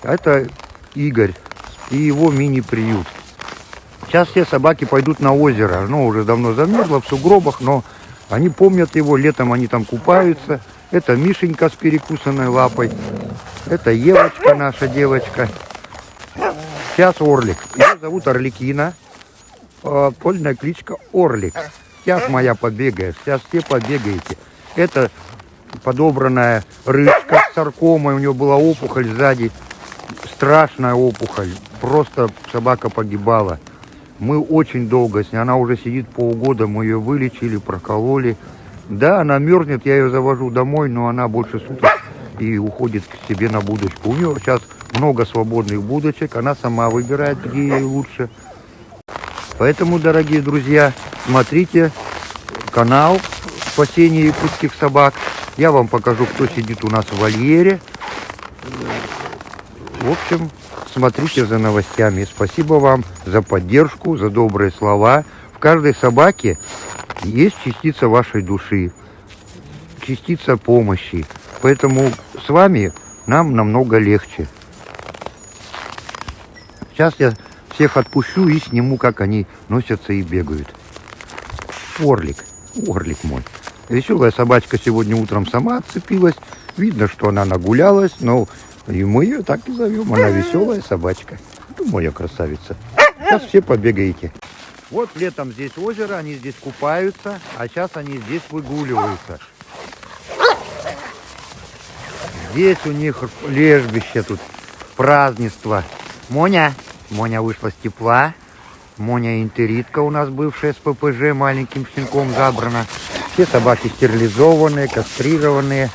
Это Игорь и его мини-приют. Сейчас все собаки пойдут на озеро. Оно уже давно замерзло в сугробах, но они помнят его. Летом они там купаются. Это Мишенька с перекусанной лапой. Это Евочка, наша девочка. Сейчас Орлик. Ее зовут Орликина. Польная кличка Орлик. Сейчас моя побегает. Сейчас все побегаете. Это подобранная рыжка с саркомой. У нее была опухоль сзади. Страшная опухоль. Просто собака погибала. Мы очень долго с ней. Она уже сидит полгода. Мы ее вылечили, прокололи. Да, она мерзнет. Я ее завожу домой, но она больше суток и уходит к себе на будочку. У нее сейчас много свободных будочек. Она сама выбирает, где ей лучше. Поэтому, дорогие друзья, смотрите канал «Спасение якутских собак». Я вам покажу, кто сидит у нас в вольере. В общем, смотрите за новостями. Спасибо вам за поддержку, за добрые слова. В каждой собаке есть частица вашей души, частица помощи. Поэтому с вами нам намного легче. Сейчас я всех отпущу и сниму, как они носятся и бегают. Орлик, Орлик мой. Веселая собачка сегодня утром сама отцепилась. Видно, что она нагулялась, но и мы ее так и зовем. Она веселая собачка. Ну, моя красавица. Сейчас все побегаете. Вот летом здесь озеро, они здесь купаются, а сейчас они здесь выгуливаются. Здесь у них лежбище, тут празднество. Моня вышла с тепла. Моня интеритка у нас бывшая с ППЖ, маленьким щенком забрана. Все собаки стерилизованные, кастрированные.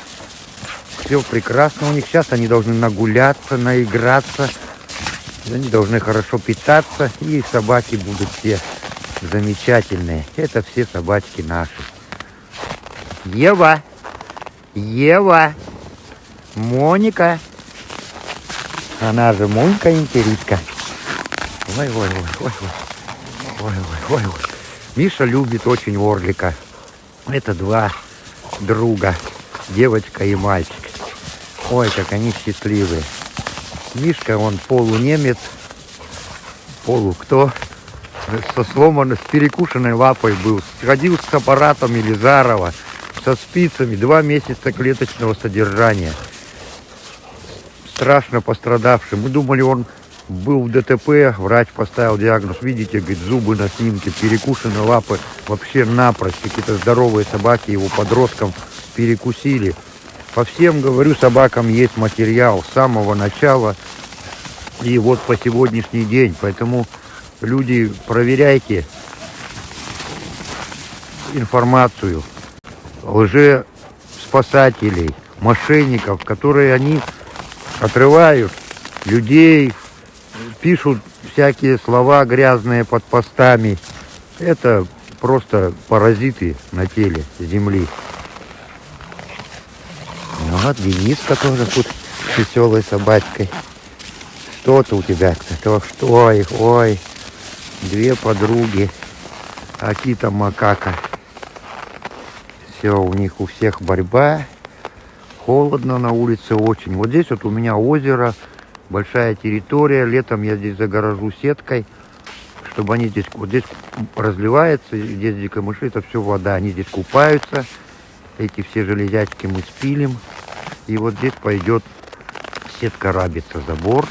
Все прекрасно у них. Сейчас они должны нагуляться, наиграться. Они должны хорошо питаться. И собаки будут все замечательные. Это все собачки наши. Ева! Моника! Она же Монька интеритка. Ой. Миша любит очень Орлика. Это два друга. Девочка и мальчик. Ой, как они счастливые. Мишка, он полунемец. Кто? Со сломанной, с перекушенной лапой был. Ходил с аппаратом Елизарова. Со спицами. 2 месяца клеточного содержания. Страшно пострадавший. Мы думали, он был в ДТП. Врач поставил диагноз. Видите, говорит, зубы на снимке, перекушенные лапы. Вообще напрочь. Какие-то здоровые собаки его подросткам перекусили. По всем, говорю, собакам есть материал с самого начала и вот по сегодняшний день. Поэтому, люди, проверяйте информацию лжеспасателей, мошенников, которые они отрывают людей, пишут всякие слова грязные под постами. Это просто паразиты на теле земли. Ну вот Дениска тоже тут с веселой собачкой. Что-то у тебя, кто? Ой, 2 подруги. Акита макака. Все, у них у всех борьба. Холодно на улице очень. Вот здесь вот у меня озеро, большая территория. Летом я здесь загорожу сеткой, чтобы они здесь, вот здесь разливается, здесь дикой мыши, это все вода. Они здесь купаются. Эти все железячки мы спилим. И вот здесь пойдет сетка рабица, забор.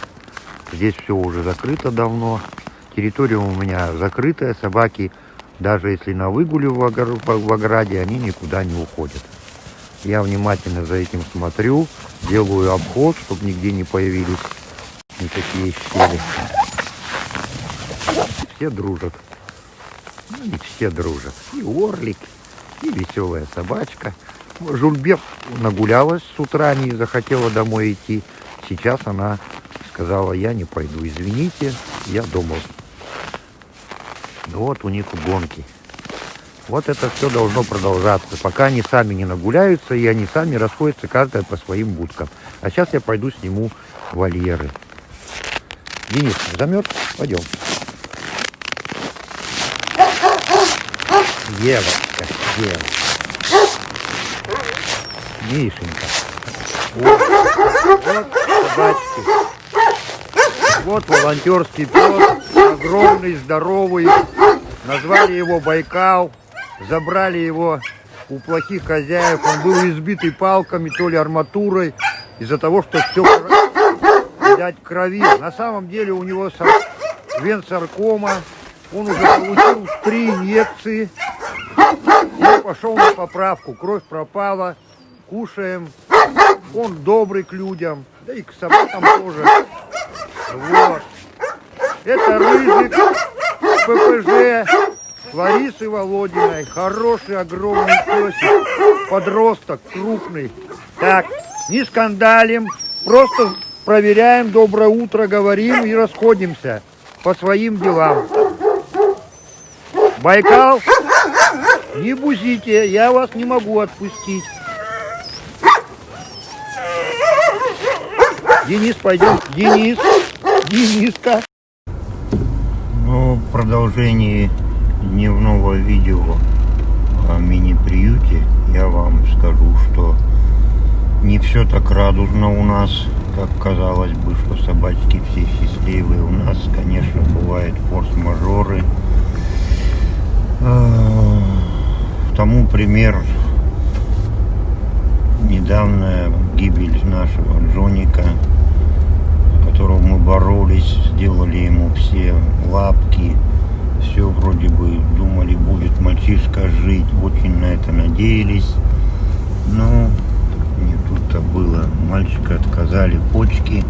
Здесь все уже закрыто давно. Территория у меня закрытая. Собаки, даже если на выгуле в ограде, они никуда не уходят. Я внимательно за этим смотрю. Делаю обход, чтобы нигде не появились никакие щели. Все дружат. Ну, не все дружат. И Орлик, и веселая собачка. Жульбек нагулялась с утра, не захотела домой идти. Сейчас она сказала, я не пойду, извините, я дома. Вот у них гонки. Вот это все должно продолжаться, пока они сами не нагуляются, и они сами расходятся, каждая по своим будкам. А сейчас я пойду сниму вольеры. Денис, замерз? Пойдем. Девочка. Мишенька. Вот собачки. Вот волонтерский пес, огромный, здоровый. Назвали его Байкал. Забрали его у плохих хозяев. Он был избитый палками, то ли арматурой, из-за того, что все видать крови. На самом деле у него венсаркома. Он уже получил 3 инъекции и пошел на поправку. Кровь пропала, кушаем. Он добрый к людям, да и к собакам тоже. Вот. Это Рыжик, ППЖ Ларисы Володиной. Хороший, огромный песик. Подросток, крупный. Так, не скандалим, просто проверяем, доброе утро говорим и расходимся по своим делам. Байкал, не бузите, я вас не могу отпустить. Денис, пойдем. Дениска. Ну, в продолжении дневного видео о мини-приюте я вам скажу, что не все так радужно у нас, как казалось бы, что собачки все счастливые. У нас, конечно, бывают форс-мажоры. Тому пример недавняя гибель нашего Джоника, которого мы боролись, сделали ему все лапки, все вроде бы думали, будет мальчишка жить, очень на это надеялись, но не тут-то было. Мальчика отказали почки,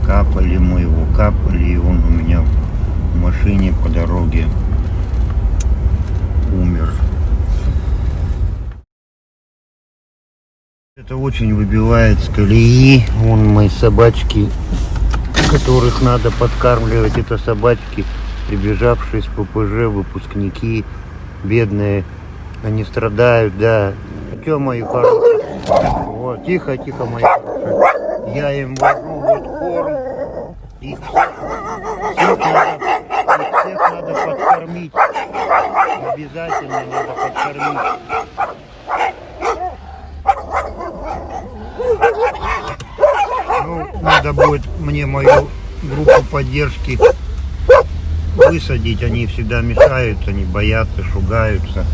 капали мы его, и он у меня в машине по дороге умер. Это очень выбивает с колеи. Вон мои собачки, которых надо подкармливать. Это собачки, прибежавшие с ППЖ, выпускники, бедные. Они страдают, да. Что, мои хорошие? Вот, тихо, мои хорошие. Я им вожу вот корм. Их всех надо подкормить. Обязательно надо подкормить. Ну, надо будет мне мою группу поддержки высадить. Они всегда мешают, они боятся, шугаются.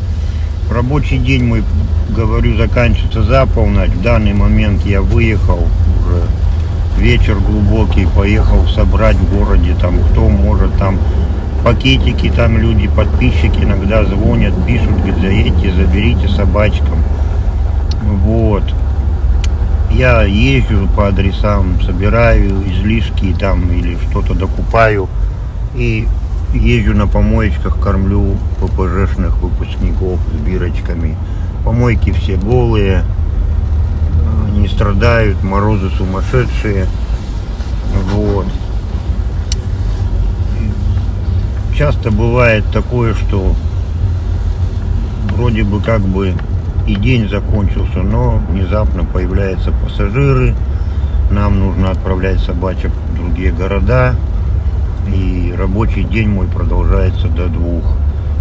Рабочий день мой, говорю, заканчивается за полночь. В данный момент я выехал, уже вечер глубокий, поехал собрать в городе, там кто может, там пакетики, там люди, подписчики иногда звонят, пишут, говорят, заедьте, заберите собачкам. Вот. Я езжу по адресам, собираю излишки там или что-то докупаю и езжу на помоечках, кормлю ППЖшных выпускников с бирочками. Помойки все голые, не страдают, морозы сумасшедшие. Вот. Часто бывает такое, что вроде бы как бы и день закончился, но внезапно появляются пассажиры, нам нужно отправлять собачек в другие города, и рабочий день мой продолжается до 2.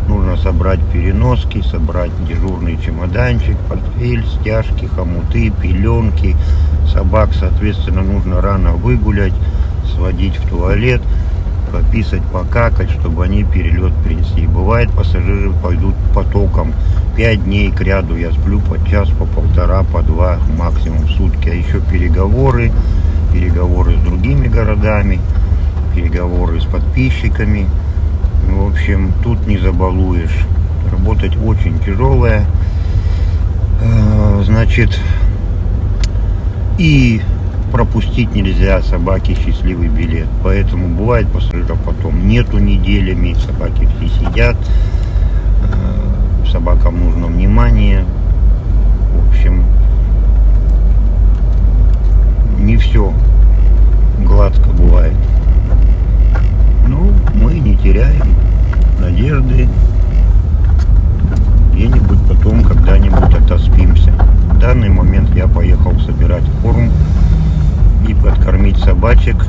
Нужно собрать переноски, собрать дежурный чемоданчик, портфель, стяжки, хомуты, пеленки. Собак, соответственно, нужно рано выгулять, сводить в туалет, пописать, покакать, чтобы они перелет принесли. Бывает, пассажиры пойдут потоком. 5 дней к ряду я сплю по час, по полтора, по 2 максимум в сутки. А еще переговоры с другими городами, переговоры с подписчиками. В общем, тут не забалуешь. Работать очень тяжелое. Значит, и пропустить нельзя собаке счастливый билет. Поэтому бывает пассажиров потом нету неделями, собаки все сидят. Собакам нужно внимание. В общем, не все гладко бывает. Ну, мы не теряем надежды. Где-нибудь потом, когда-нибудь отоспимся. В данный момент я поехал собирать корм и подкормить собачек.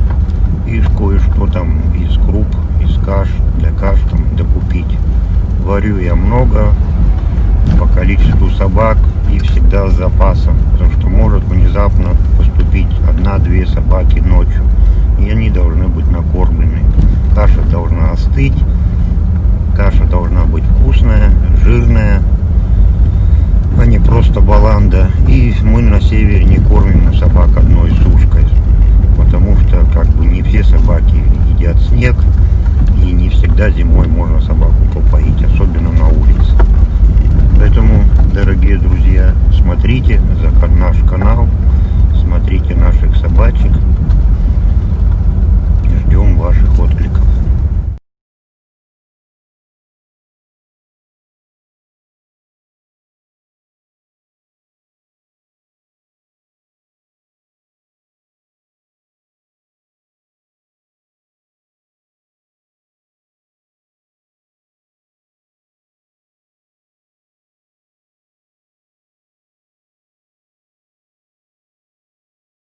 И кое-что там из круп, из каш, для каш там докупить. Варю я много по количеству собак и всегда с запасом, потому что может внезапно поступить 1-2 собаки ночью. и они должны быть накормлены. Каша должна остыть, каша должна быть вкусная, жирная, а не просто баланда. И мы на севере не кормим собак одной сушкой, потому что как бы не все собаки едят снег, и не всегда зимой можно собаку попоить, особенно на улице. Поэтому, дорогие друзья, смотрите наш канал, смотрите наших собачек, ждем ваших откликов.